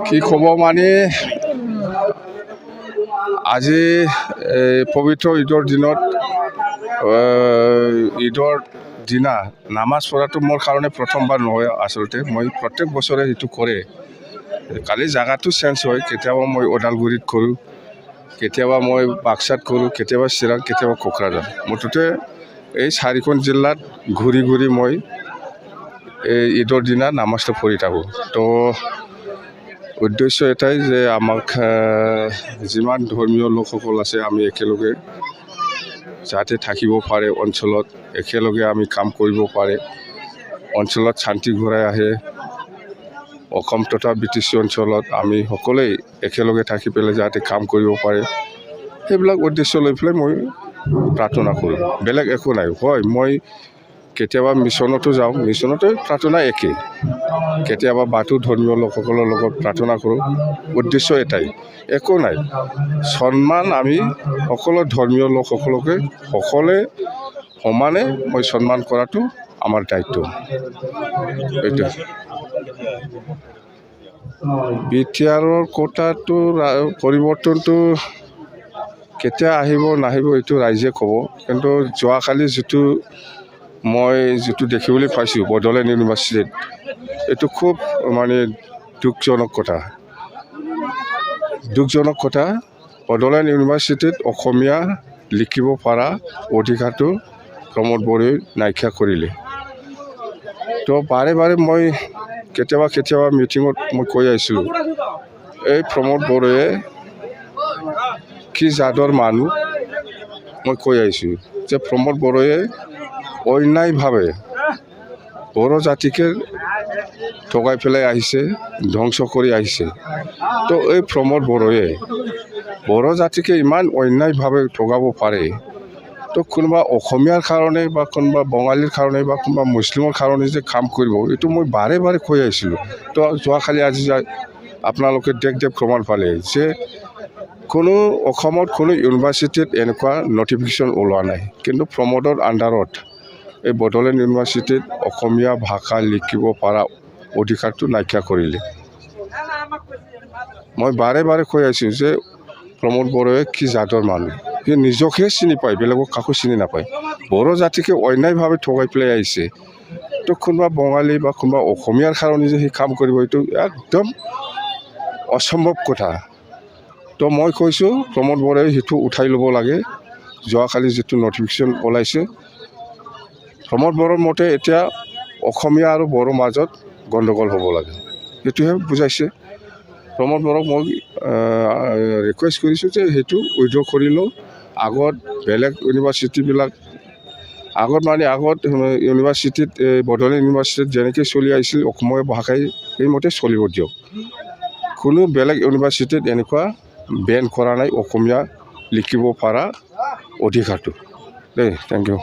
কি খব মানে আজি পবিত্ৰ ঈদৰ দিনত ঈদৰ দিনা নামাজ পঢ়াটো মোৰ কাৰণে প্ৰথমবাৰ নহয়। আচলতে মই প্ৰত্যেক বছৰে সেইটো কৰে। কালি জাগাটো চেঞ্জ হয়। কেতিয়াবা মই ওদালগুৰিত কৰোঁ, কেতিয়াবা মই বাক্সাত কৰোঁ, কেতিয়াবা চিৰাং, কেতিয়াবা কোকৰাঝাৰ। মুঠতে এই 4খন জিলাত ঘূৰি ঘূৰি মই এই ঈদৰ দিনা নামাজটো পঢ়ি থাকোঁ। তো উদ্দেশ্য এটাই যে আমাক যিমান ধৰ্মীয় লোকসকল আছে আমি একেলগে যাতে থাকিব পাৰে, অঞ্চলত একেলগে আমি কাম কৰিব পাৰে, অঞ্চলত শান্তি ঘূৰাই আহে। অসম তথা BTC অঞ্চলত আমি সকলোৱে একেলগে থাকি পেলাই যাতে কাম কৰিব পাৰে, সেইবিলাক উদ্দেশ্য লৈ পেলাই মই প্ৰাৰ্থনা কৰোঁ। বেলেগ একো নাই। হয়, মই কেতিয়াবা মিছনতো যাওঁ, মিছনতো প্ৰাৰ্থনা একেই। কেতিয়াবা বাথৌ ধৰ্মীয় লোকসকলৰ লগত প্ৰাৰ্থনা কৰোঁ। উদ্দেশ্য এটাই, একো নাই। সন্মান আমি সকলো ধৰ্মীয় লোকসকলকে সকলোৱে সমানে মই সন্মান কৰাটো আমাৰ দায়িত্ব। এইটো বিটিআৰৰ কোটাটো পৰিৱৰ্তনটো কেতিয়া আহিব নাহিব এইটো ৰাইজে ক'ব। কিন্তু যোৱাকালি মই যিটো দেখিবলৈ পাইছোঁ বড়োলেণ্ড ইউনিভাৰ্চিটিত, এইটো খুব মানে দুখজনক কথা। বড়োলেণ্ড ইউনিভাৰ্চিটিত অসমীয়া লিখিব পৰা অধিকাৰটো প্ৰমোদ বড়োই নাইকিয়া কৰিলে। তো বাৰে বাৰে মই কেতিয়াবা মিটিঙত মই কৈ আহিছিলোঁ, এই প্ৰমোদ বড়োয়ে কি জাতৰ মানুহ মই কৈ আহিছোঁ যে প্ৰমোদ বড়োয়ে অন্যায়ভাৱে বড়ো জাতিকে ঠগাই পেলাই আহিছে, ধ্বংস কৰি আহিছে। তো এই প্ৰমোদ বড়োয়ে বড়ো জাতিকে ইমান অন্যায়ভাৱে ঠগাব পাৰে, তো কোনোবা অসমীয়াৰ কাৰণে বা কোনোবা বঙালীৰ কাৰণে বা কোনোবা মুছলিমৰ কাৰণে যে কাম কৰিব, এইটো মই বাৰে বাৰে কৈ আহিছিলোঁ। তো যোৱাকালি আজি আপোনালোকে দেখ প্ৰমাণ পালে যে অসমত কোনো ইউনিভাৰ্চিটিত এনেকুৱা নটিফিকেশ্যন ওলোৱা নাই। কিন্তু প্ৰমোদৰ আণ্ডাৰত এই বড়োলেণ্ড ইউনিভাৰ্চিটিত অসমীয়া ভাষা লিখিব পৰা অধিকাৰটো নাইকিয়া কৰিলে। মই বাৰে বাৰে কৈ আছোঁ যে প্ৰমোদ বড়োয়ে কি জাতৰ মানুহ, সি নিজকহে চিনি পায়, বেলেগক কাকো চিনি নাপায়। বড়ো জাতিকে অন্যায়ভাৱে ঠগাই পেলাই আহিছে। তো কোনোবা বঙালী বা কোনোবা অসমীয়াৰ কাৰণে যে সি কাম কৰিব, এইটো একদম অসম্ভৱ কথা। তো মই কৈছোঁ প্ৰমোদ বড়োয়ে সেইটো উঠাই ল'ব লাগে। যোৱাকালি যিটো নটিফিকেশ্যন ওলাইছে, প্ৰমোদ বড়োৰ মতে এতিয়া অসমীয়া আৰু বড়োৰ মাজত গণ্ডগোল হ'ব লাগে, সেইটোহে বুজাইছে। প্ৰমোদ বড়োক মই ৰিকুৱেষ্ট কৰিছোঁ যে সেইটো উইড্ৰ কৰি লওঁ। আগত বেলেগ ইউনিভাৰ্চিটিবিলাক আগত ইউনিভাৰ্চিটিত বড়োলেণ্ড ইউনিভাৰ্চিটিত যেনেকৈ চলি আহিছিল অসমীয়া ভাষাই সেইমতে চলিব দিয়ক। কোনো বেলেগ ইউনিভাৰ্চিটিত এনেকুৱা বেন কৰা নাই অসমীয়া লিখিব পৰা অধিকাৰটো দেই। Thank U.